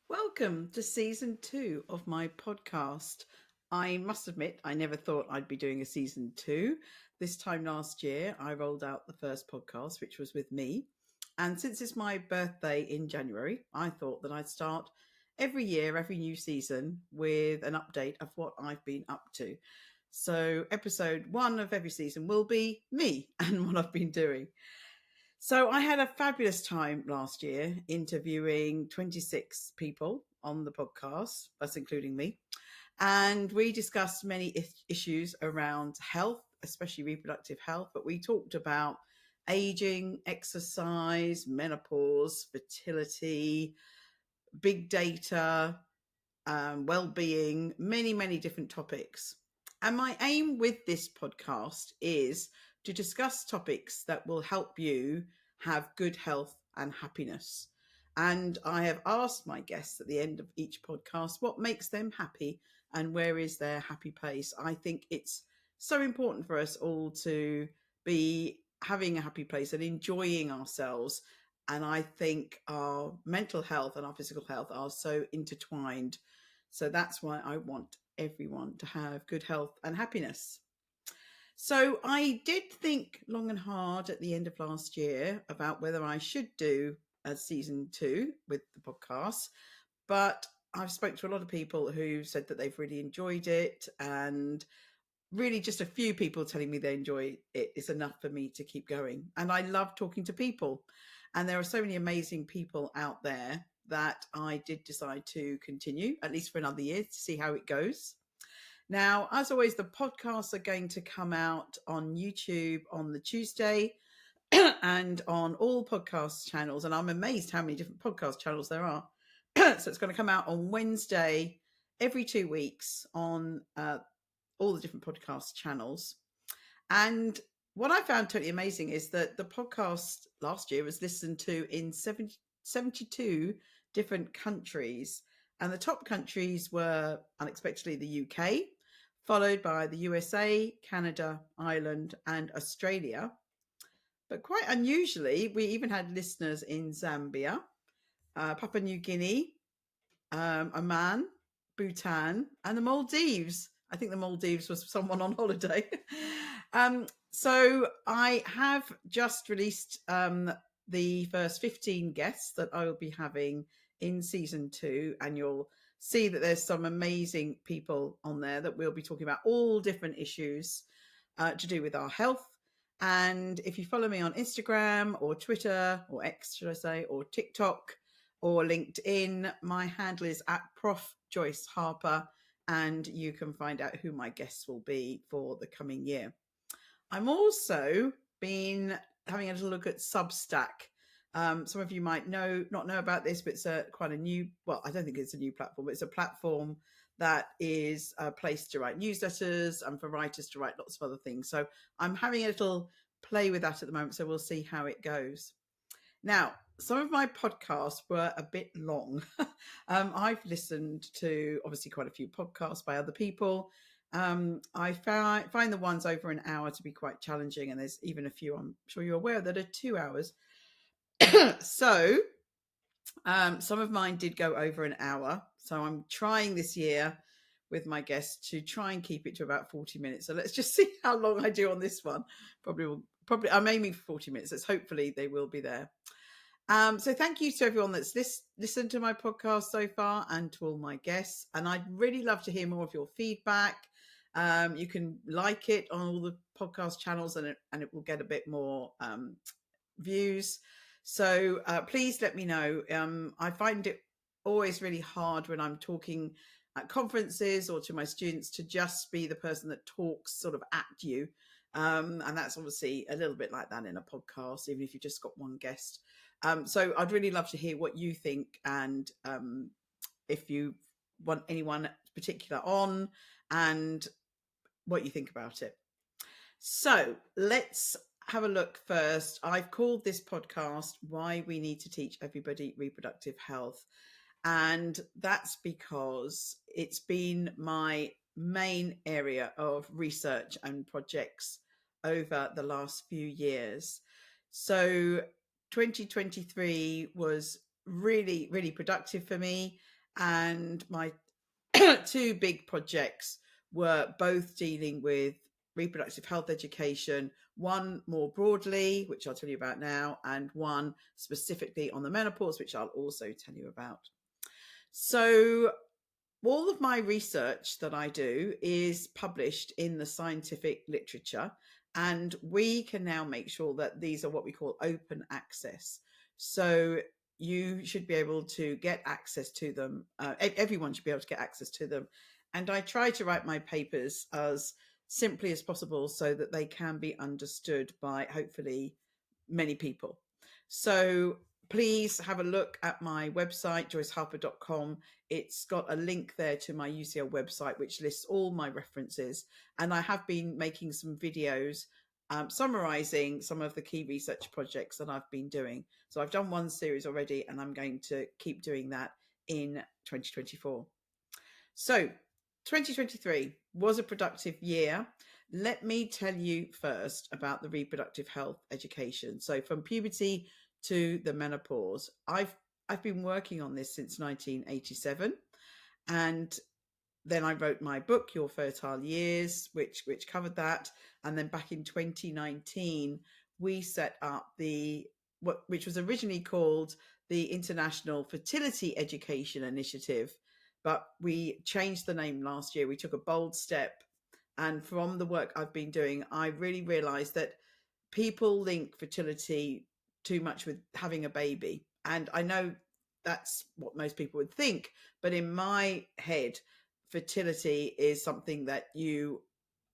Welcome to season 2 of my podcast. I must admit, I never thought I'd be doing a season 2. This time last year, I rolled out the first podcast, which was with me. And since it's my birthday in January, I thought that I'd start every year, every new season, with an update of what I've been up to. So, episode 1 of every season will be me and what I've been doing. So I had a fabulous time last year interviewing 26 people on the podcast, us including me. And we discussed many issues around health, especially reproductive health, but we talked about aging, exercise, menopause, fertility, big data, well-being, many different topics. And my aim with this podcast is to discuss topics that will help you have good health and happiness. And I have asked my guests at the end of each podcast what makes them happy and where is their happy place. I think it's so important for us all to be having a happy place and enjoying ourselves. And I think our mental health and our physical health are so intertwined. So that's why I want everyone to have good health and happiness. So I did think long and hard at the end of last year about whether I should do a season 2 with the podcast, but I've spoken to a lot of people who said that they've really enjoyed it, and really just a few people telling me they enjoy it is enough for me to keep going. And I love talking to people, and there are so many amazing people out there that I did decide to continue, at least for another year, to see how it goes. Now, as always, the podcasts are going to come out on YouTube on the Tuesday and on all podcast channels. And I'm amazed how many different podcast channels there are. So it's going to come out on Wednesday every 2 weeks on all the different podcast channels. And what I found totally amazing is that the podcast last year was listened to in 72 different countries. And the top countries were unexpectedly the UK, followed by the USA, Canada, Ireland, and Australia. But quite unusually, we even had listeners in Zambia, Papua New Guinea, Oman, Bhutan, and the Maldives. I think the Maldives was someone on holiday. So I have just released the first 15 guests that I will be having in season 2, and you'll see that there's some amazing people on there that we'll be talking about all different issues to do with our health. And if you follow me on Instagram or Twitter or X, should I say, or TikTok or LinkedIn, my handle is at Prof Joyce Harper, and you can find out who my guests will be for the coming year. I'm also been having a little look at Substack. Some of you might not know about this, but it's quite a new, well, I don't think it's a new platform, but it's a platform that is a place to write newsletters and for writers to write lots of other things. So I'm having a little play with that at the moment. So we'll see how it goes. Now, some of my podcasts were a bit long. I've listened to obviously quite a few podcasts by other people. I find the ones over an hour to be quite challenging, and there's even a few I'm sure you're aware that are 2 hours. So some of mine did go over an hour. So I'm trying this year with my guests to try and keep it to about 40 minutes. So let's just see how long I do on this one. Probably I'm aiming for 40 minutes. Let's hopefully they will be there. So thank you to everyone that's listened to my podcast so far, and to all my guests. And I'd really love to hear more of your feedback. You can like it on all the podcast channels, and it will get a bit more views. So please let me know. I find it always really hard when I'm talking at conferences or to my students to just be the person that talks sort of at you. And that's obviously a little bit like that in a podcast, even if you've just got one guest. So I'd really love to hear what you think, and if you want anyone particular on, and what you think about it. So let's have a look first. I've called this podcast Why We Need to Teach Everybody Reproductive Health. And that's because it's been my main area of research and projects over the last few years. So 2023 was really productive for me. And my two big projects were both dealing with reproductive health education, one more broadly, which I'll tell you about now, and one specifically on the menopause, which I'll also tell you about. So all of my research that I do is published in the scientific literature, and we can now make sure that these are what we call open access. So you should be able to get access to them. Everyone should be able to get access to them. And I try to write my papers as simply as possible so that they can be understood by hopefully many people. So please have a look at my website, joyceharper.com. It's got a link there to my UCL website, which lists all my references. And I have been making some videos summarizing some of the key research projects that I've been doing. So I've done one series already, and I'm going to keep doing that in 2024. So 2023 was a productive year. Let me tell you first about the reproductive health education. So from puberty to the menopause, I've been working on this since 1987, and then I wrote my book, Your Fertile Years, which covered that. And then back in 2019, we set up which was originally called the International Fertility Education Initiative, but we changed the name last year. We took a bold step, and from the work I've been doing, I really realized that people link fertility too much with having a baby. And I know that's what most people would think, but in my head, fertility is something that you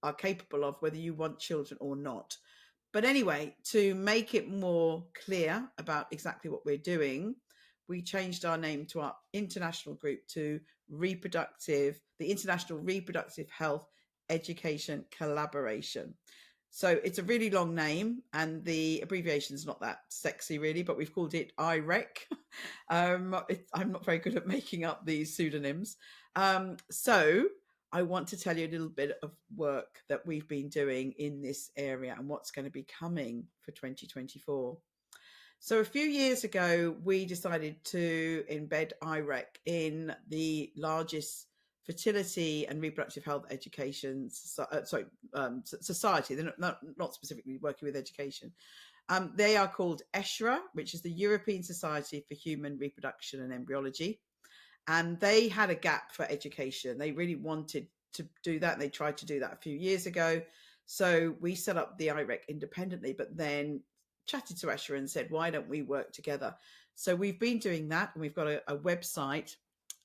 are capable of, whether you want children or not. But anyway, to make it more clear about exactly what we're doing, we changed our name to our international group to the International Reproductive Health Education Collaboration. So it's a really long name, and the abbreviation is not that sexy really, but we've called it IREC. I'm not very good at making up these pseudonyms. So I want to tell you a little bit of work that we've been doing in this area and what's going to be coming for 2024. So a few years ago, we decided to embed IREC in the largest fertility and reproductive health education society. They're not specifically working with education. They are called ESHRE, which is the European Society for Human Reproduction and Embryology. And they had a gap for education. They really wanted to do that. And they tried to do that a few years ago. So we set up the IREC independently, but then chatted to ESHRE and said, why don't we work together? So we've been doing that, and we've got a website,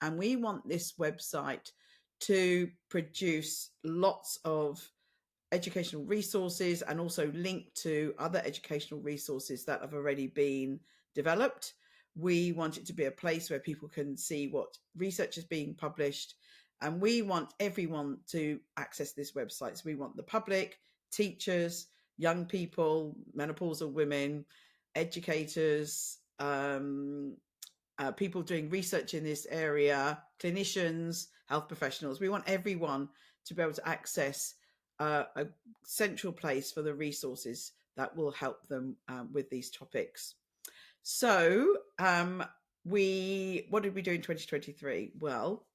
and we want this website to produce lots of educational resources and also link to other educational resources that have already been developed. We want it to be a place where people can see what research is being published, and we want everyone to access this website. So we want the public, teachers, young people, menopausal women, educators, people doing research in this area, clinicians, health professionals. We want everyone to be able to access a central place for the resources that will help them with these topics. So what did we do in 2023? Well,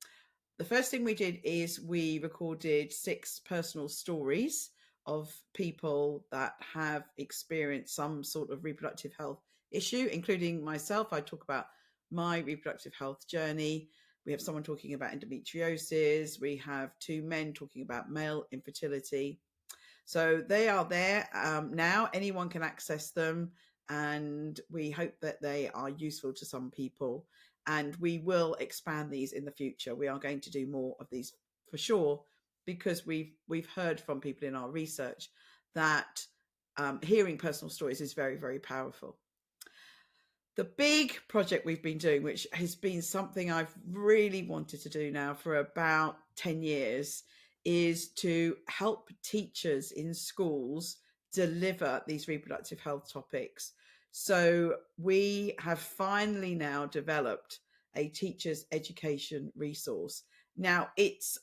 the first thing we did is we recorded 6 personal stories of people that have experienced some sort of reproductive health issue, including myself. I talk about my reproductive health journey. We have someone talking about endometriosis. We have 2 men talking about male infertility. So they are there now. Anyone can access them, and we hope that they are useful to some people. And we will expand these in the future. We are going to do more of these for sure, because we've heard from people in our research that hearing personal stories is very, very powerful. The big project we've been doing, which has been something I've really wanted to do now for about 10 years, is to help teachers in schools deliver these reproductive health topics. So we have finally now developed a teacher's education resource. Now it's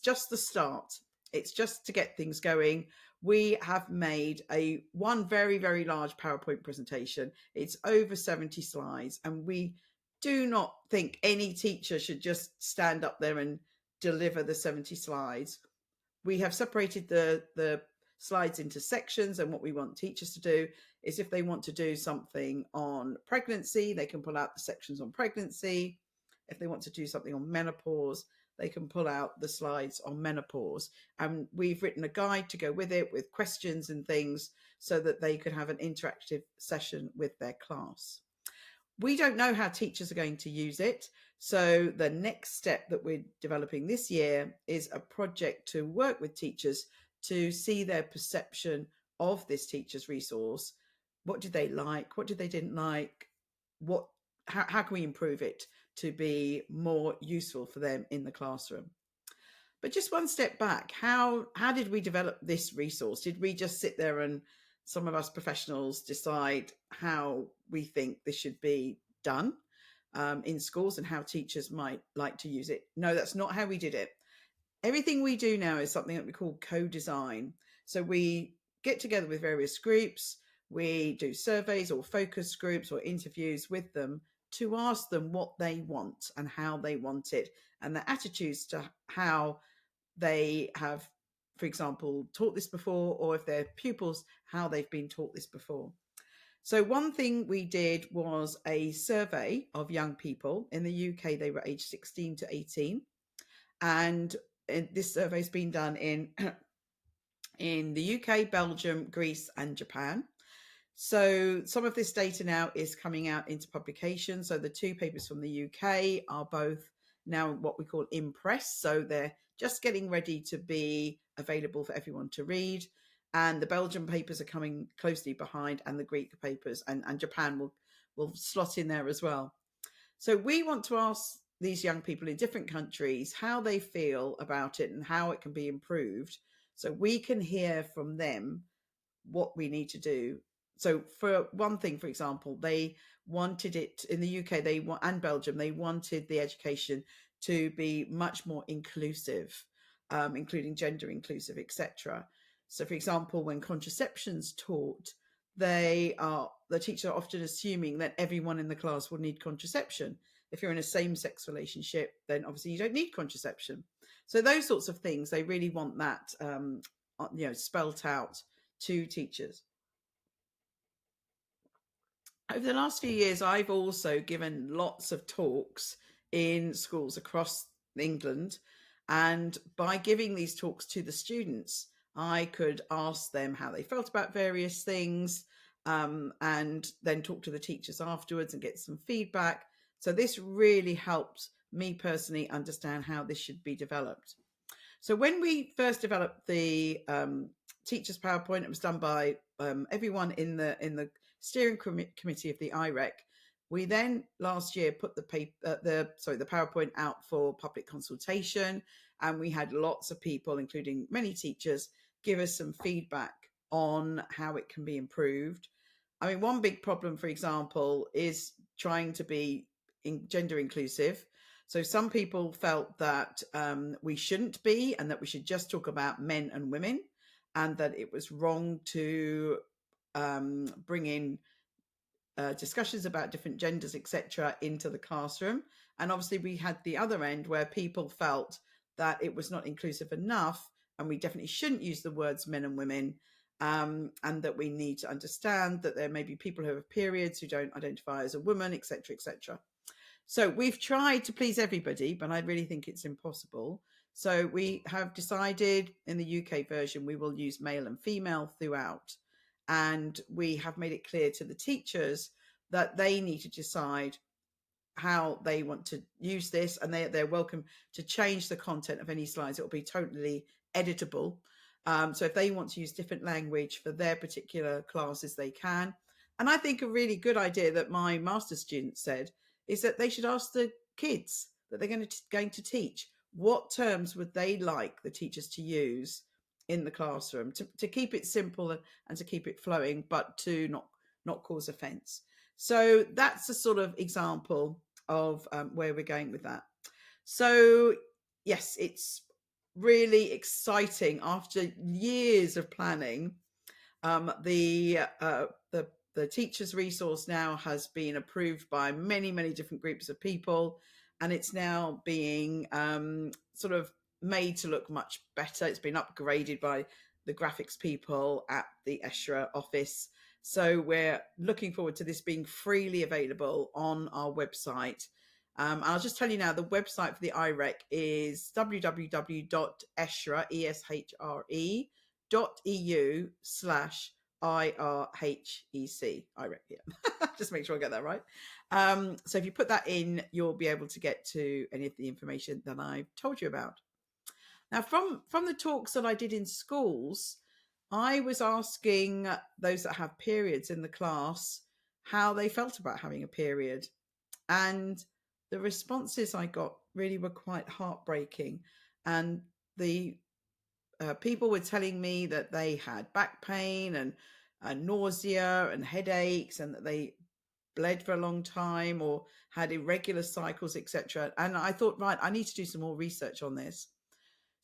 just the start. It's just to get things going. We have made one very, very large PowerPoint presentation. It's over 70 slides, and we do not think any teacher should just stand up there and deliver the 70 slides. We have separated the slides into sections, and what we want teachers to do is, if they want to do something on pregnancy, they can pull out the sections on pregnancy. If they want to do something on menopause, they can pull out the slides on menopause. And we've written a guide to go with it, with questions and things, so that they could have an interactive session with their class. We don't know how teachers are going to use it. So the next step that we're developing this year is a project to work with teachers to see their perception of this teacher's resource. What did they like? What did they didn't like? How can we improve it to be more useful for them in the classroom? But just one step back, how did we develop this resource? Did we just sit there and some of us professionals decide how we think this should be done in schools and how teachers might like to use it? No, that's not how we did it. Everything we do now is something that we call co-design. So we get together with various groups, we do surveys or focus groups or interviews with them to ask them what they want and how they want it, and their attitudes to how they have, for example, taught this before, or if they're pupils, how they've been taught this before. So one thing we did was a survey of young people. In the UK, they were aged 16 to 18. And this survey's been done in the UK, Belgium, Greece, and Japan. So some of this data now is coming out into publication. So the two papers from the UK are both now what we call in press. So they're just getting ready to be available for everyone to read. And the Belgian papers are coming closely behind, and the Greek papers, and Japan will slot in there as well. So we want to ask these young people in different countries how they feel about it and how it can be improved, so we can hear from them what we need to do. So for one thing, for example, they wanted it in the UK, and Belgium, they wanted the education to be much more inclusive, including gender inclusive, etc. So for example, when contraception's taught, the teachers are often assuming that everyone in the class will need contraception. If you're in a same-sex relationship, then obviously you don't need contraception. So those sorts of things, they really want that spelt out to teachers. Over the last few years, I've also given lots of talks in schools across England. And by giving these talks to the students, I could ask them how they felt about various things, and then talk to the teachers afterwards and get some feedback. So this really helped me personally understand how this should be developed. So when we first developed the teachers' PowerPoint, it was done by everyone in the steering committee of the IREC. We then last year put the PowerPoint out for public consultation, and we had lots of people, including many teachers, give us some feedback on how it can be improved. I mean, one big problem, for example, is trying to be gender inclusive. So some people felt that we shouldn't be, and that we should just talk about men and women, and that it was wrong to bring in discussions about different genders, etc., into the classroom. And obviously we had the other end where people felt that it was not inclusive enough, and we definitely shouldn't use the words men and women, and that we need to understand that there may be people who have periods who don't identify as a woman, etc., etc. So we've tried to please everybody, but I really think it's impossible. So we have decided in the UK version, we will use male and female throughout. And we have made it clear to the teachers that they need to decide how they want to use this, and they're welcome to change the content of any slides. It will be totally editable. So if they want to use different language for their particular classes, they can. And I think a really good idea that my master's student said is that they should ask the kids that they're going to teach, what terms would they like the teachers to use in the classroom to keep it simple and to keep it flowing, but to not cause offence. So that's a sort of example of where we're going with that. So yes, it's really exciting. After years of planning, the the teachers resource now has been approved by many, many different groups of people, and it's now being sort of made to look much better. It's been upgraded by the graphics people at the ESHRA office. So we're looking forward to this being freely available on our website. I'll just tell you now, the website for the IREC is www.eshra.eu/IRHEC. IREC, yeah. Just make sure I get that right. So if you put that in, you'll be able to get to any of the information that I've told you about. Now, from the talks that I did in schools, I was asking those that have periods in the class how they felt about having a period. And the responses I got really were quite heartbreaking. And the people were telling me that they had back pain and nausea and headaches, and that they bled for a long time or had irregular cycles, etc. And I thought, right, I need to do some more research on this.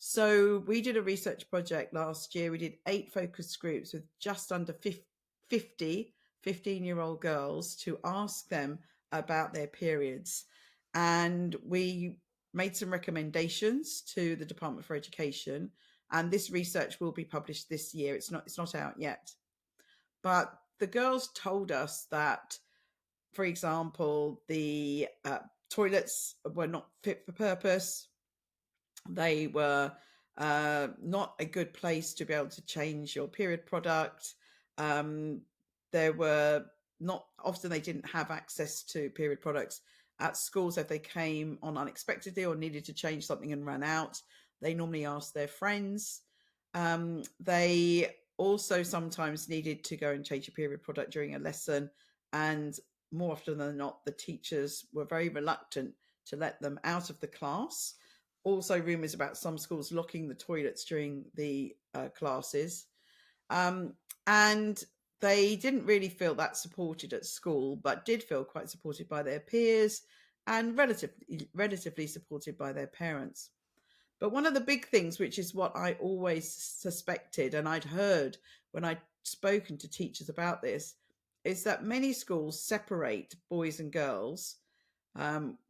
So we did a research project last year. We did 8 focus groups with just under 50 15-year-old girls to ask them about their periods. And we made some recommendations to the Department for Education. And this research will be published this year. It's not out yet. But the girls told us that, for example, the toilets were not fit for purpose. They were not a good place to be able to change your period product. There were not often, they didn't have access to period products at schools. If they came on unexpectedly or needed to change something and ran out, they normally asked their friends. They also sometimes needed to go and change a period product during a lesson, and more often than not, the teachers were very reluctant to let them out of the class. Also, rumours about some schools locking the toilets during the classes. And they didn't really feel that supported at school, but did feel quite supported by their peers and relatively supported by their parents. But one of the big things, which is what I always suspected, and I'd heard when I'd spoken to teachers about this, is that many schools separate boys and girls,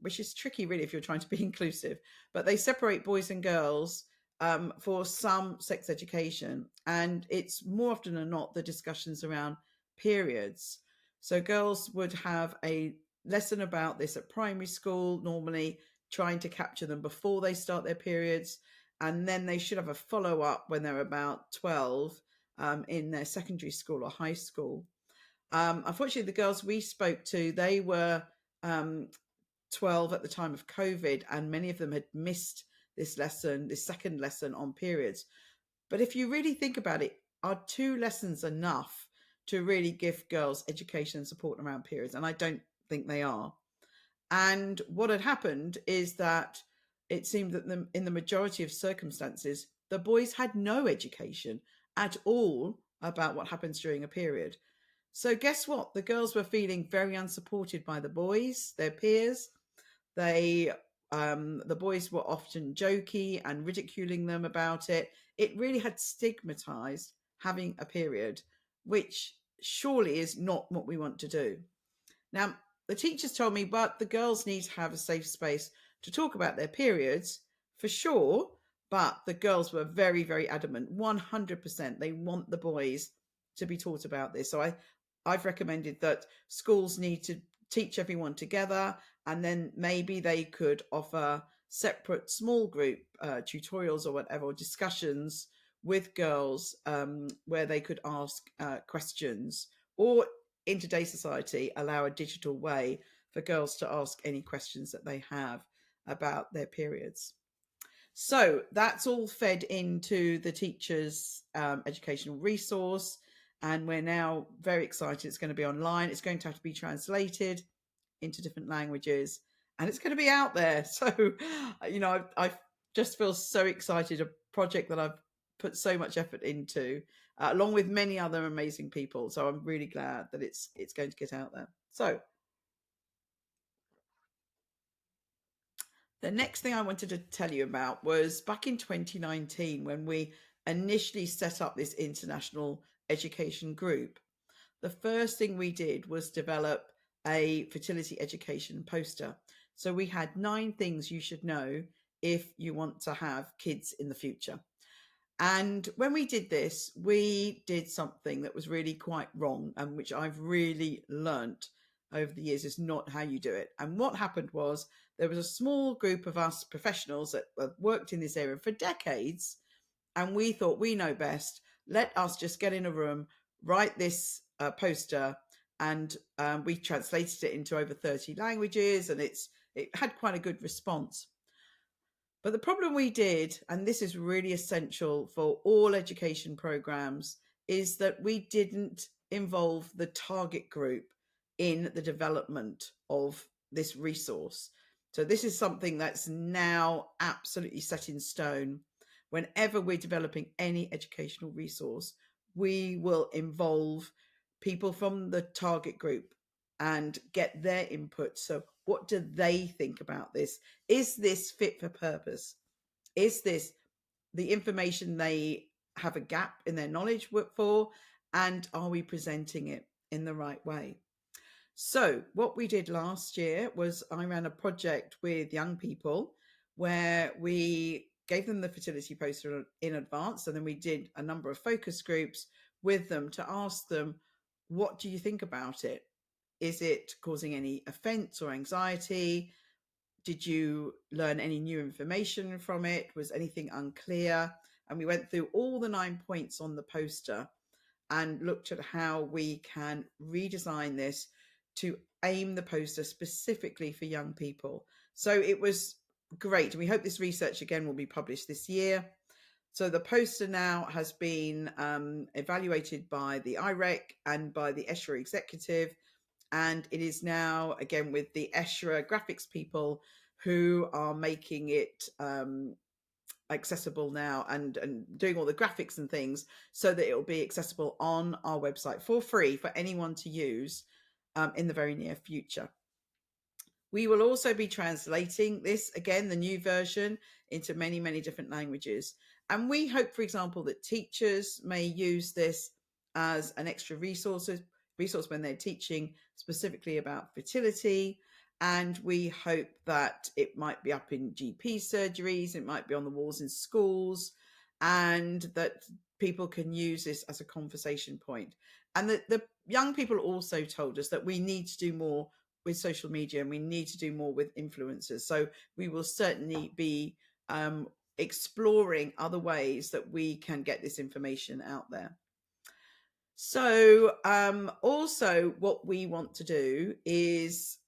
which is tricky really if you're trying to be inclusive, but they separate boys and girls for some sex education. And it's more often than not the discussions around periods. So girls would have a lesson about this at primary school, normally trying to capture them before they start their periods. And then they should have a follow-up when they're about 12 in their secondary school or high school. Unfortunately, the girls we spoke to, they were 12 at the time of COVID, and many of them had missed this second lesson on periods. But if you really think about it, are 2 lessons enough to really give girls education and support around periods? And I don't think they are. And what had happened is that it seemed that in the majority of circumstances, the boys had no education at all about what happens during a period. So guess what? The girls were feeling very unsupported by the boys, their peers. The boys were often jokey and ridiculing them about it. It really had stigmatized having a period, which surely is not what we want to do. Now, the teachers told me, but the girls need to have a safe space to talk about their periods, for sure. But the girls were very, very adamant, 100%. They want the boys to be taught about this. So I've recommended that schools need to teach everyone together, and then maybe they could offer separate small group tutorials or whatever, or discussions with girls where they could ask questions, or in today's society allow a digital way for girls to ask any questions that they have about their periods. So that's all fed into the teachers' educational resource, and we're now very excited. It's going to be online. It's going to have to be translated into different languages, and it's going to be out there. So, I just feel so excited. A project that I've put so much effort into, along with many other amazing people. So I'm really glad that it's going to get out there. So the next thing I wanted to tell you about was back in 2019, when we initially set up this international education group. the first thing we did was develop a fertility education poster. So we had 9 things you should know if you want to have kids in the future. And when we did this, we did something that was really quite wrong, and which I've really learnt over the years is not how you do it. And what happened was there was a small group of us professionals that have worked in this area for decades, and we thought we know best. Let us just get in a room, write this poster, and we translated it into over 30 languages, and it had quite a good response. But the problem we did, and this is really essential for all education programs, is that we didn't involve the target group in the development of this resource. So this is something that's now absolutely set in stone. Whenever we're developing any educational resource, we will involve people from the target group and get their input. So what do they think about this? Is this fit for purpose? Is this the information they have a gap in their knowledge for? And are we presenting it in the right way? So what we did last year was I ran a project with young people where we gave them the fertility poster in advance, and then we did a number of focus groups with them to ask them, what do you think about it? Is it causing any offense or anxiety? Did you learn any new information from it? Was anything unclear? And we went through all the 9 points on the poster and looked at how we can redesign this to aim the poster specifically for young people. So it was great. We hope this research again will be published this year. So the poster now has been evaluated by the IREC and by the ESHRA executive. And it is now, again, with the ESHRA graphics people who are making it accessible now and doing all the graphics and things so that it will be accessible on our website for free for anyone to use in the very near future. We will also be translating this, again, the new version, into many, many different languages. And we hope, for example, that teachers may use this as an extra resource when they're teaching specifically about fertility. And we hope that it might be up in GP surgeries, it might be on the walls in schools, and that people can use this as a conversation point. And the young people also told us that we need to do more with social media and we need to do more with influencers. So we will certainly be exploring other ways that we can get this information out there. So also what we want to do is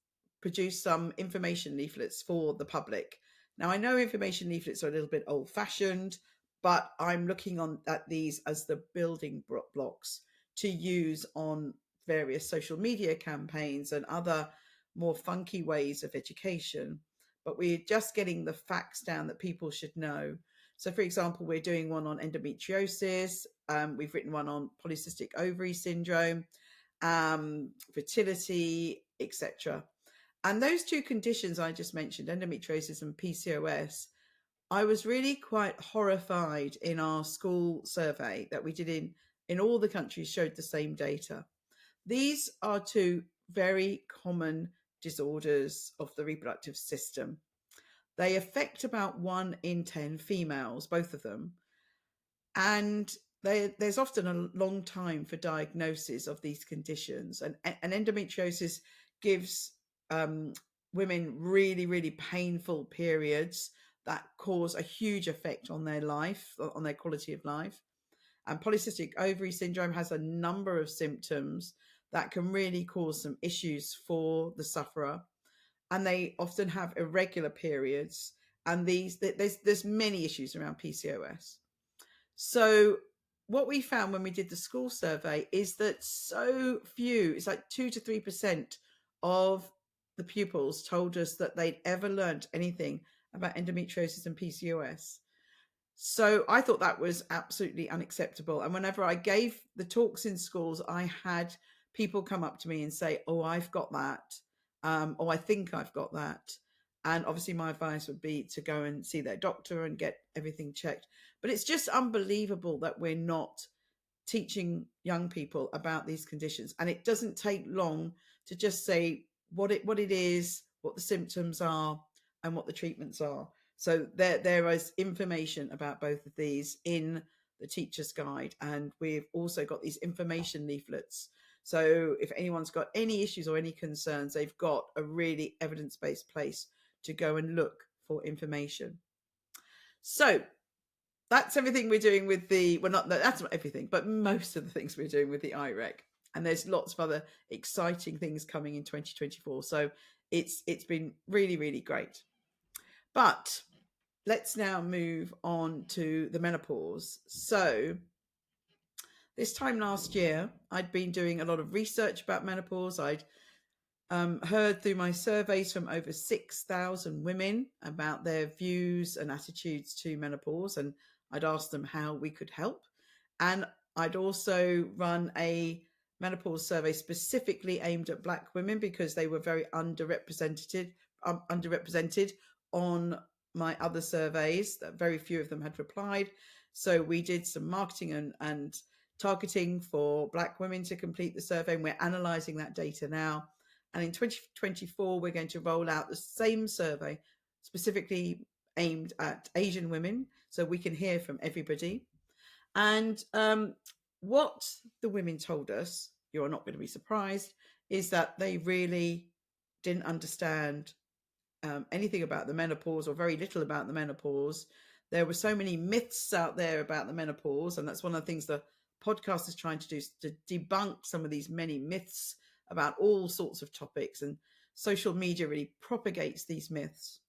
produce some information leaflets for the public. Now, I know information leaflets are a little bit old-fashioned, but I'm looking at these as the building blocks to use on various social media campaigns and other more funky ways of education. But we're just getting the facts down that people should know. So, for example, we're doing one on endometriosis. We've written one on polycystic ovary syndrome, fertility, etc. And those 2 conditions I just mentioned, endometriosis and PCOS, I was really quite horrified in our school survey that we did in all the countries showed the same data. These are 2 very common disorders of the reproductive system. They affect about 1 in 10 females, both of them. And there's often a long time for diagnosis of these conditions. And endometriosis gives women really, really painful periods that cause a huge effect on their life, on their quality of life. And polycystic ovary syndrome has a number of symptoms that can really cause some issues for the sufferer. And they often have irregular periods. And there's many issues around PCOS. So what we found when we did the school survey is that so few, it's like 2 to 3% of the pupils told us that they'd ever learned anything about endometriosis and PCOS. So I thought that was absolutely unacceptable. And whenever I gave the talks in schools, I had people come up to me and say, oh, I've got that. Oh, I think I've got that. And obviously my advice would be to go and see their doctor and get everything checked. But it's just unbelievable that we're not teaching young people about these conditions. And it doesn't take long to just say what it is, what the symptoms are, and what the treatments are. So there is information about both of these in the teacher's guide, and we've also got these information leaflets. So if anyone's got any issues or any concerns, they've got a really evidence-based place to go and look for information. So that's everything we're doing with the, well, not that's not everything, but most of the things we're doing with the IREC. And there's lots of other exciting things coming in 2024. So it's been really, really great. But let's now move on to the menopause. So this time last year, I'd been doing a lot of research about menopause. I'd heard through my surveys from over 6,000 women about their views and attitudes to menopause, and I'd asked them how we could help. And I'd also run a menopause survey specifically aimed at Black women because they were very underrepresented on my other surveys. Very few of them had replied. So we did some marketing and targeting for Black women to complete the survey, and we're analysing that data now. And in 2024, we're going to roll out the same survey specifically aimed at Asian women, so we can hear from everybody. And what the women told us, you're not going to be surprised, is that they really didn't understand anything about the menopause, or very little about the menopause. There were so many myths out there about the menopause, and that's one of the things the podcast is trying to do, is to debunk some of these many myths about all sorts of topics, and social media really propagates these myths.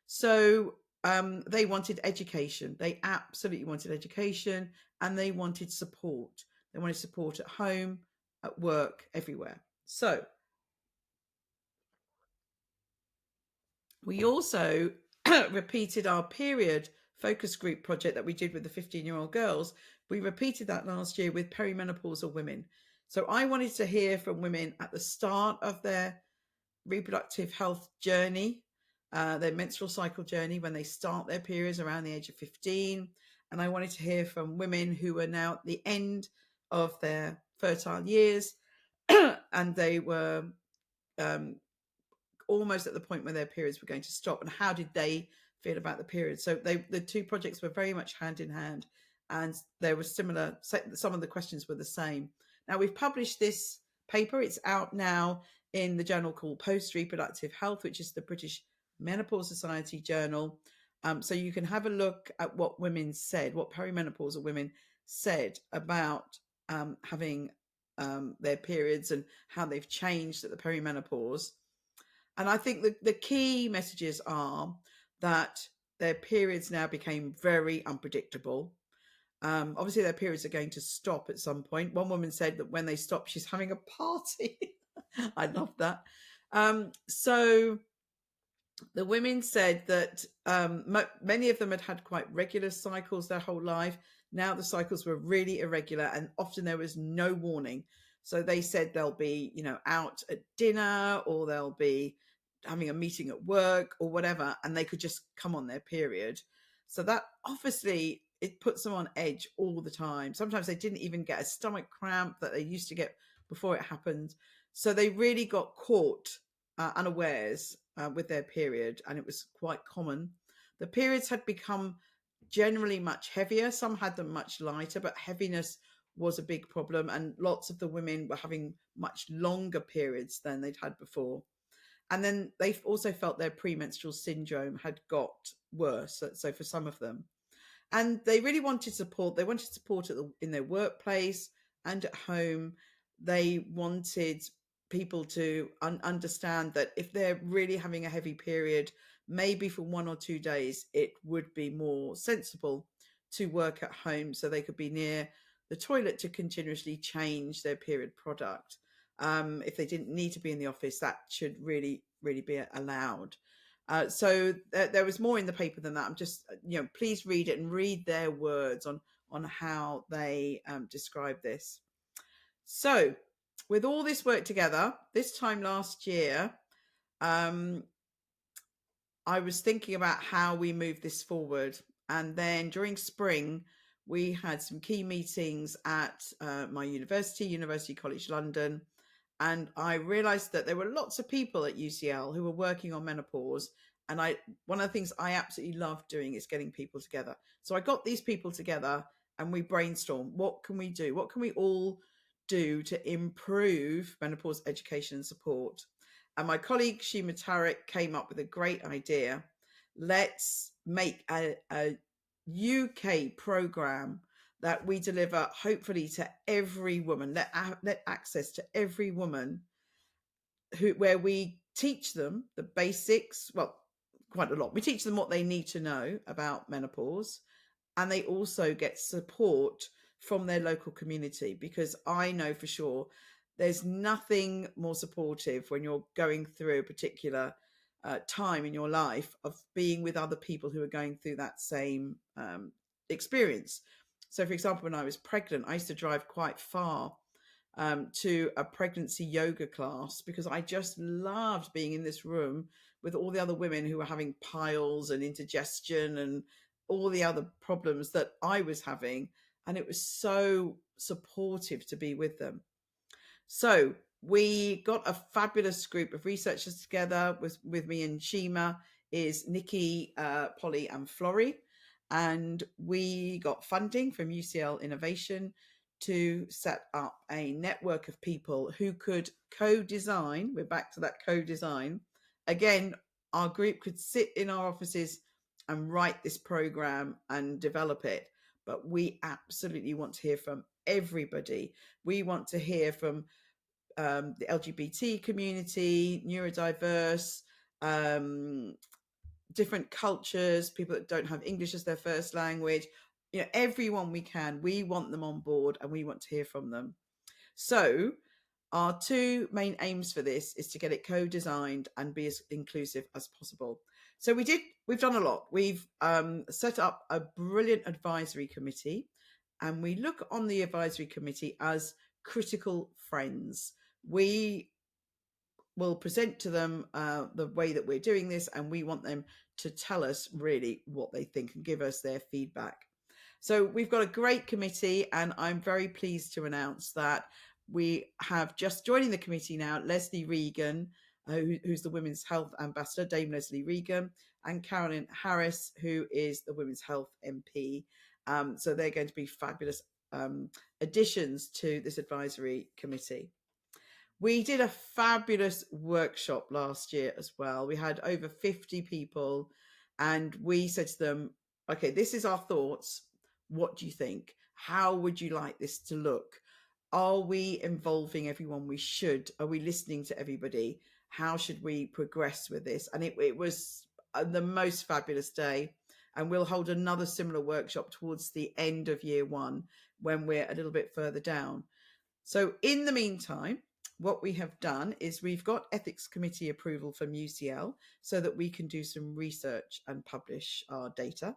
So they wanted education. They absolutely wanted education, and they wanted support. They wanted support at home, at work, everywhere. So we also repeated our period focus group project that we did with the 15-year-old girls. We repeated that last year with perimenopausal women. So I wanted to hear from women at the start of their reproductive health journey, their menstrual cycle journey, when they start their periods around the age of 15. And I wanted to hear from women who are now at the end of their fertile years and they were almost at the point where their periods were going to stop, and how did they feel about the period. So the two projects were very much hand in hand, and there were similar, some of the questions were the same. Now we've published this paper. It's out now in the journal called Post Reproductive Health, which is the British Menopause Society journal. So you can have a look at what women said, what perimenopausal women said about having their periods and how they've changed at the perimenopause. And I think the key messages are that their periods now became very unpredictable. Obviously, their periods are going to stop at some point. One woman said that when they stop, she's having a party. I love that. So the women said that many of them had had quite regular cycles their whole life. Now the cycles were really irregular, and often there was no warning. So they said they'll be, out at dinner, or they'll be having a meeting at work or whatever, and they could just come on their period. So that obviously it puts them on edge all the time. Sometimes they didn't even get a stomach cramp that they used to get before it happened. So they really got caught unawares with their period, and it was quite common. The periods had become generally much heavier. Some had them much lighter, but heaviness was a big problem, and lots of the women were having much longer periods than they'd had before. And then they also felt their premenstrual syndrome had got worse. So for some of them, and they really wanted support. They wanted support in their workplace and at home. They wanted people to understand that if they're really having a heavy period, maybe for 1 or 2 days, it would be more sensible to work at home so they could be near the toilet to continuously change their period product. If they didn't need to be in the office, that should really, really be allowed. So there was more in the paper than that. I'm just, please read it and read their words on how they describe this. So with all this work together, this time last year, I was thinking about how we move this forward. And then during spring, we had some key meetings at my University College London, and I realised that there were lots of people at UCL who were working on menopause. And one of the things I absolutely love doing is getting people together. So I got these people together and we brainstormed, what can we do? What can we all do to improve menopause education and support? And my colleague Shima Tarek came up with a great idea. Let's make a UK program that we deliver hopefully to every woman, let access to every woman, where we teach them the basics, well, quite a lot. We teach them what they need to know about menopause, and they also get support from their local community, because I know for sure there's nothing more supportive when you're going through a particular time in your life of being with other people who are going through that same experience. So, for example, when I was pregnant, I used to drive quite far to a pregnancy yoga class because I just loved being in this room with all the other women who were having piles and indigestion and all the other problems that I was having. And it was so supportive to be with them. So we got a fabulous group of researchers together with me, and Shima is Nikki, Polly and Florrie. And we got funding from UCL Innovation to set up a network of people who could co-design. We're back to that co-design. Again, our group could sit in our offices and write this program and develop it. But we absolutely want to hear from everybody. We want to hear from the LGBT community, neurodiverse, different cultures, people that don't have English as their first language, everyone we can. We want them on board and we want to hear from them. So our two main aims for this is to get it co-designed and be as inclusive as possible. So we've done a lot. We've set up a brilliant advisory committee, and we look on the advisory committee as critical friends. We will present to them the way that we're doing this, and we want them to tell us really what they think and give us their feedback. So we've got a great committee, and I'm very pleased to announce that we have just joining the committee now Leslie Regan, who's the Women's Health Ambassador, Dame Leslie Regan, and Carolyn Harris, who is the Women's Health MP. So they're going to be fabulous additions to this advisory committee. We did a fabulous workshop last year as well. We had over 50 people, and we said to them, okay, this is our thoughts. What do you think? How would you like this to look? Are we involving everyone we should? Are we listening to everybody? How should we progress with this? And it was the most fabulous day. And we'll hold another similar workshop towards the end of year one when we're a little bit further down. So in the meantime, what we have done is we've got ethics committee approval from UCL so that we can do some research and publish our data.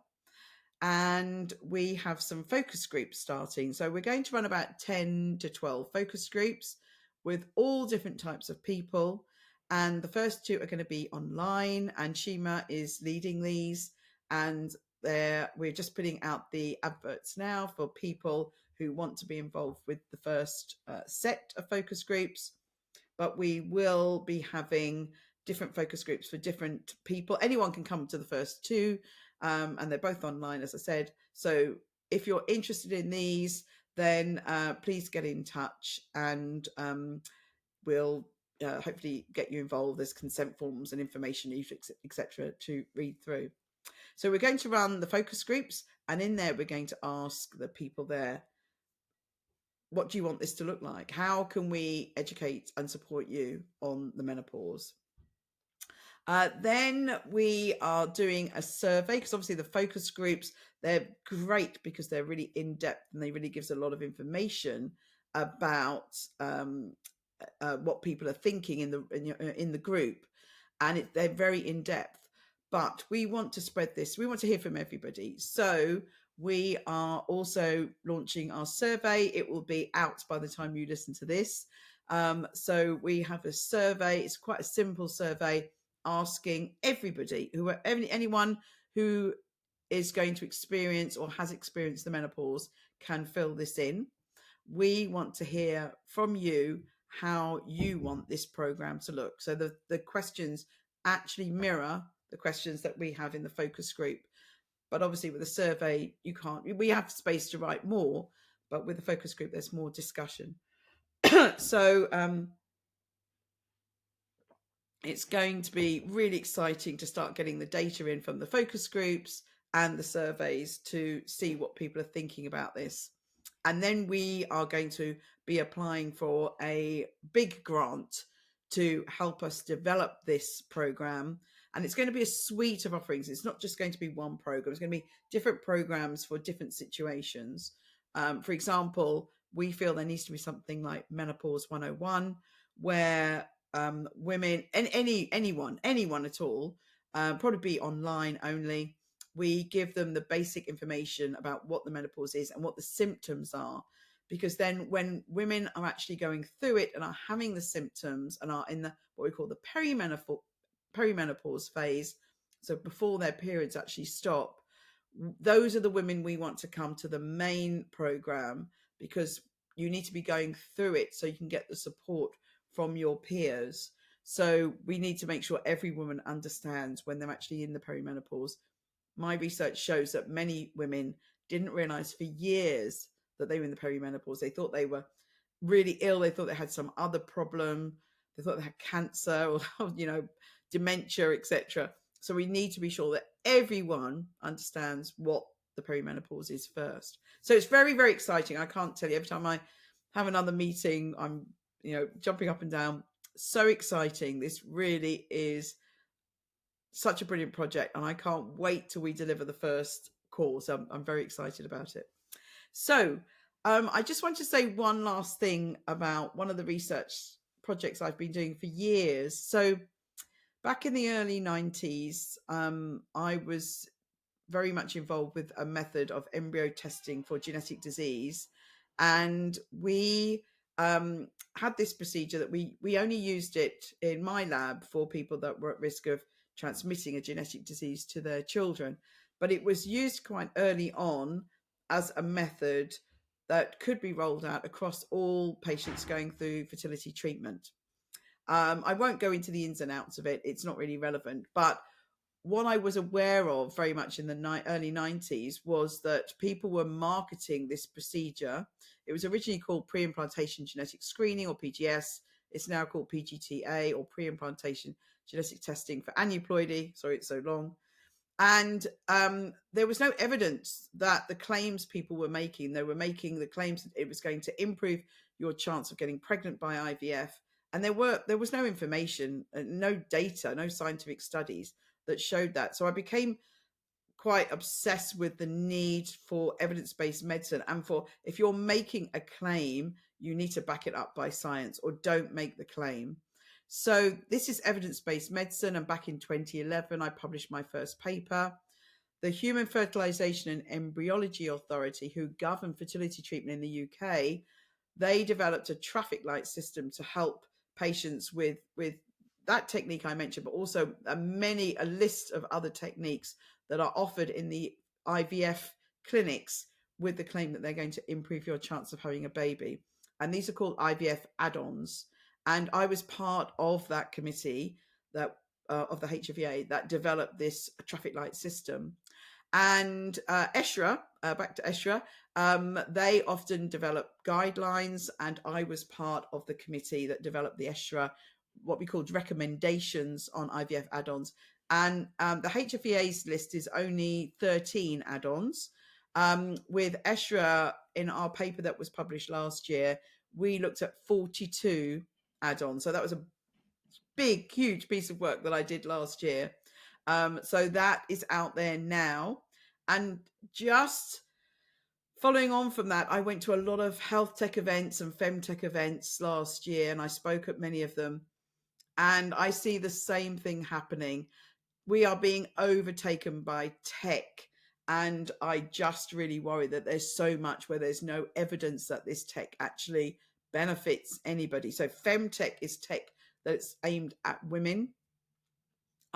And we have some focus groups starting. So we're going to run about 10 to 12 focus groups with all different types of people. And the first two are going to be online, and Shima is leading these. And we're just putting out the adverts now for people who want to be involved with the first set of focus groups. But we will be having different focus groups for different people. Anyone can come to the first two, and they're both online, as I said. So if you're interested in these, then please get in touch, and we'll hopefully get you involved. There's consent forms and information, etc., to read through. So we're going to run the focus groups, and in there we're going to ask the people there, what do you want this to look like? How can we educate and support you on the menopause? Then we are doing a survey, because obviously the focus groups, they're great because they're really in depth and they really gives a lot of information about what people are thinking in the group, and they're very in depth. But we want to spread this. We want to hear from everybody. So we are also launching our survey. It will be out by the time you listen to this. So we have a survey. It's quite a simple survey asking everybody, anyone who is going to experience or has experienced the menopause can fill this in. We want to hear from you how you want this program to look. So the questions actually mirror the questions that we have in the focus group. But obviously with a survey, you can't, we have space to write more, but with the focus group, there's more discussion. So it's going to be really exciting to start getting the data in from the focus groups and the surveys to see what people are thinking about this. And then we are going to be applying for a big grant to help us develop this program. And it's going to be a suite of offerings. It's not just going to be one program. It's going to be different programs for different situations. For example, we feel there needs to be something like Menopause 101, where women and anyone at all, probably be online only. We give them the basic information about what the menopause is and what the symptoms are, because then when women are actually going through it and are having the symptoms and are in the what we call the perimenopause phase, so before their periods actually stop, those are the women we want to come to the main program, because you need to be going through it so you can get the support from your peers. So we need to make sure every woman understands when they're actually in the perimenopause. My research shows that many women didn't realize for years that they were in the perimenopause. They thought they were really ill. They thought they had some other problem. They thought they had cancer or, dementia, etc. So we need to be sure that everyone understands what the perimenopause is first. So it's very, very exciting. I can't tell you, every time I have another meeting, I'm, jumping up and down. So exciting. This really is such a brilliant project, and I can't wait till we deliver the first course. I'm very excited about it. So I just want to say one last thing about one of the research projects I've been doing for years. So back in the early 90s, I was very much involved with a method of embryo testing for genetic disease. And we had this procedure that we only used it in my lab for people that were at risk of transmitting a genetic disease to their children. But it was used quite early on as a method that could be rolled out across all patients going through fertility treatment. I won't go into the ins and outs of it. It's not really relevant. But what I was aware of very much in the early 90s was that people were marketing this procedure. It was originally called pre-implantation genetic screening, or PGS. It's now called PGTA, or pre-implantation genetic testing for aneuploidy. Sorry, it's so long. And there was no evidence that the claims people were making, they were making the claims that it was going to improve your chance of getting pregnant by IVF. And there was no information, no data, no scientific studies that showed that. So I became quite obsessed with the need for evidence-based medicine, and for, if you're making a claim, you need to back it up by science, or don't make the claim. So this is evidence-based medicine. And back in 2011, I published my first paper. The Human Fertilization and Embryology Authority, who govern fertility treatment in the UK, they developed a traffic light system to help patients with that technique I mentioned, but also a list of other techniques that are offered in the IVF clinics with the claim that they're going to improve your chance of having a baby. And these are called IVF add-ons. And I was part of that committee that of the HFEA that developed this traffic light system. And ESHRA, back to ESHRA, they often develop guidelines, and I was part of the committee that developed the ESHRA, what we called recommendations on IVF add-ons. And the HFEA's list is only 13 add-ons. With ESHRA, in our paper that was published last year, we looked at 42 add-ons. So that was a big, huge piece of work that I did last year. So that is out there now. And just following on from that, I went to a lot of health tech events and femtech events last year, and I spoke at many of them. And I see the same thing happening. We are being overtaken by tech. And I just really worry that there's so much where there's no evidence that this tech actually benefits anybody. So femtech is tech that's aimed at women.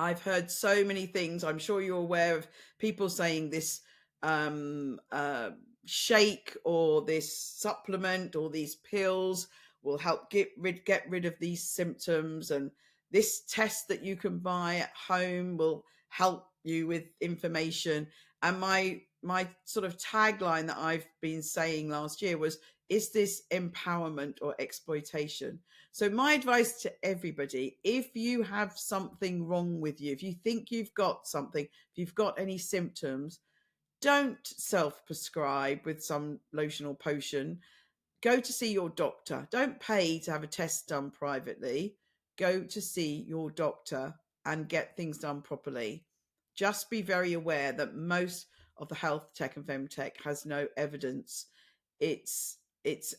I've heard so many things. I'm sure you're aware of people saying this um, uh, shake or this supplement or these pills will help get rid of these symptoms, and this test that you can buy at home will help you with information. And my sort of tagline that I've been saying last year was, is this empowerment or exploitation? So, my advice to everybody, if you have something wrong with you, if you think you've got something, if you've got any symptoms, don't self prescribe with some lotion or potion. Go to see your doctor. Don't pay to have a test done privately. Go to see your doctor and get things done properly. Just be very aware that most of the health tech and femtech has no evidence. It's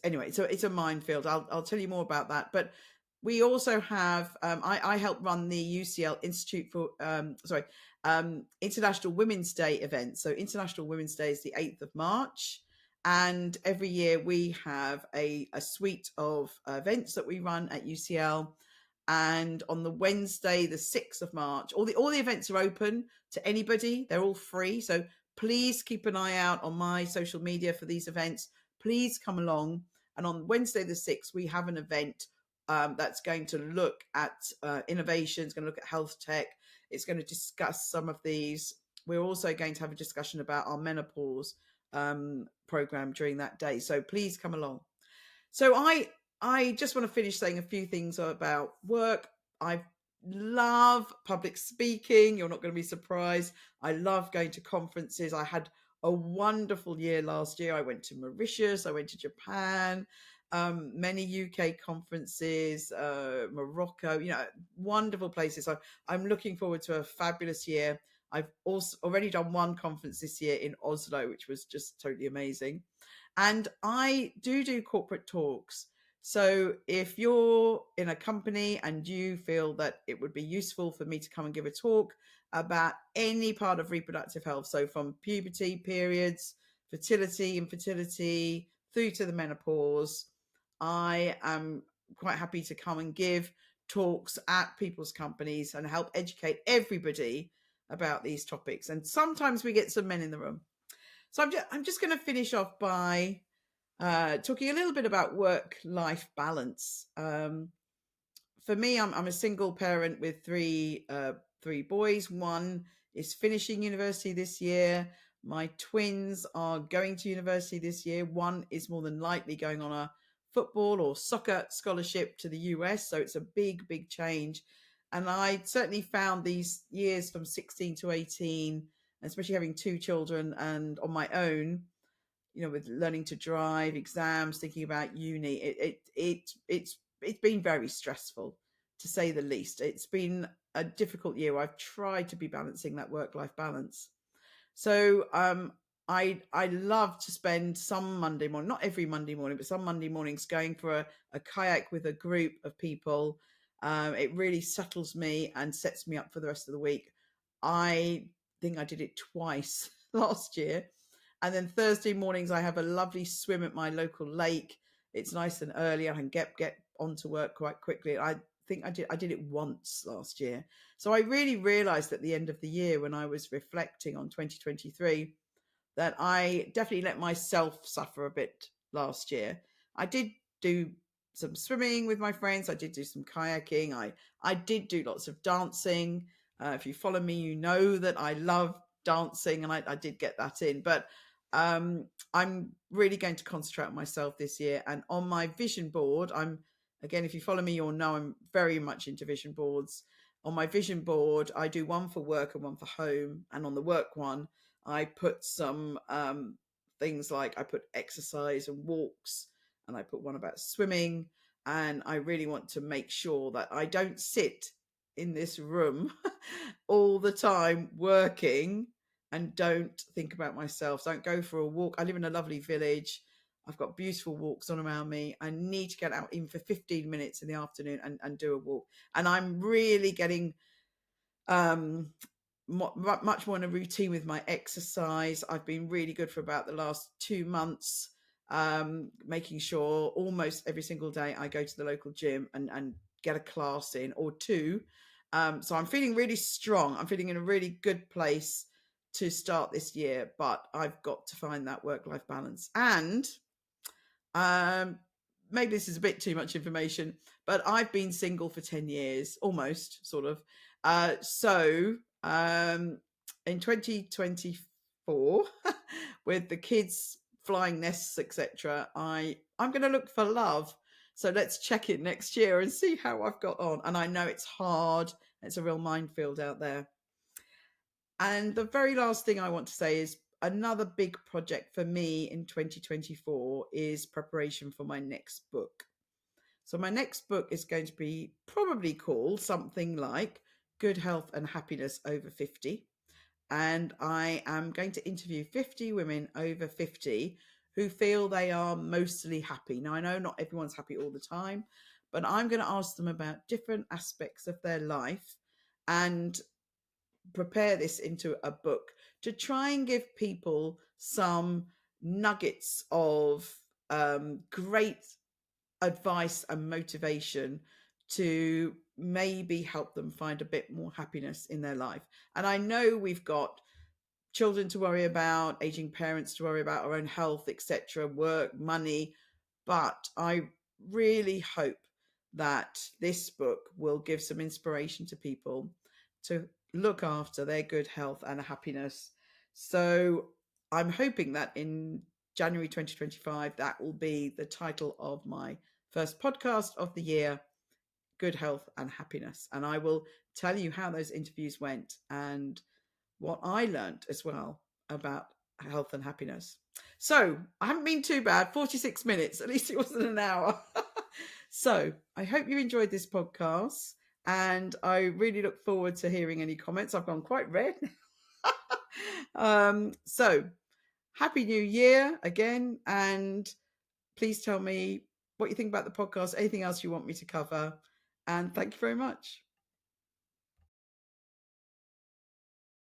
anyway, so it's a minefield. I'll tell you more about that. But we also have I help run the UCL Institute for International Women's Day event. So International Women's Day is the 8th of March. And every year we have a suite of events that we run at UCL. And on the Wednesday, the 6th of March, all the events are open to anybody. They're all free. So please keep an eye out on my social media for these events. Please come along. And on Wednesday, the 6th, we have an event that's going to look at innovation. It's going to look at health tech. It's going to discuss some of these. We're also going to have a discussion about our menopause program during that day. So please come along. So I just want to finish saying a few things about work. I love public speaking. You're not going to be surprised. I love going to conferences. I had a wonderful year last year. I went to Mauritius. I went to Japan. Many UK conferences, Morocco. Wonderful places. I'm looking forward to a fabulous year. I've also already done one conference this year in Oslo, which was just totally amazing. And I do corporate talks. So if you're in a company and you feel that it would be useful for me to come and give a talk about any part of reproductive health, so from puberty, periods, fertility, infertility, through to the menopause, I am quite happy to come and give talks at people's companies and help educate everybody about these topics. And sometimes we get some men in the room. So I'm just going to finish off by talking a little bit about work-life balance. For me, I'm a single parent with three boys. One is finishing university this year. My twins are going to university this year. One is more than likely going on a football or soccer scholarship to the US. So it's a big, big change. And I certainly found these years from 16 to 18, especially having two children and on my own, with learning to drive, exams, thinking about uni, it's been very stressful, to say the least. It's been a difficult year. I've tried to be balancing that work-life balance. So I love to spend some Monday morning, not every Monday morning, but some Monday mornings going for a kayak with a group of people. It really settles me and sets me up for the rest of the week. I think I did it twice last year. And then Thursday mornings, I have a lovely swim at my local lake. It's nice and early. I can get onto work quite quickly. I think I did it once last year. So I really realized at the end of the year, when I was reflecting on 2023, that I definitely let myself suffer a bit last year. I did do some swimming with my friends. I did do some kayaking. I did do lots of dancing. If you follow me, you know that I love dancing, and I did get that in. But I'm really going to concentrate on myself this year. And on my vision board, again, if you follow me, you'll know I'm very much into vision boards. On my vision board, I do one for work and one for home. And on the work one, I put some things like I put exercise and walks, and I put one about swimming. And I really want to make sure that I don't sit in this room all the time working and don't think about myself. Don't go for a walk. I live in a lovely village. I've got beautiful walks on around me. I need to get out even for 15 minutes in the afternoon and do a walk. And I'm really getting much more in a routine with my exercise. I've been really good for about the last 2 months, making sure almost every single day I go to the local gym and get a class in or two. So I'm feeling really strong. I'm feeling in a really good place to start this year, but I've got to find that work-life balance. And um, maybe this is a bit too much information, but I've been single for 10 years, almost, sort of. So in 2024, with the kids flying nests, etc., I'm going to look for love. So let's check it next year and see how I've got on. And I know it's hard. It's a real minefield out there. And the very last thing I want to say is another big project for me in 2024 is preparation for my next book. So my next book is going to be probably called something like Good Health and Happiness Over 50. And I am going to interview 50 women over 50 who feel they are mostly happy. Now, I know not everyone's happy all the time, but I'm going to ask them about different aspects of their life and prepare this into a book to try and give people some nuggets of great advice and motivation to maybe help them find a bit more happiness in their life. And I know we've got children to worry about, aging parents to worry about, our own health, etc., work, money, but I really hope that this book will give some inspiration to people to look after their good health and happiness. So I'm hoping that in January 2025, that will be the title of my first podcast of the year, Good Health and Happiness. And I will tell you how those interviews went and what I learned as well about health and happiness. So I haven't been too bad, 46 minutes, at least it wasn't an hour. So I hope you enjoyed this podcast and I really look forward to hearing any comments. I've gone quite red. So happy new year again. And please tell me what you think about the podcast, anything else you want me to cover. And thank you very much.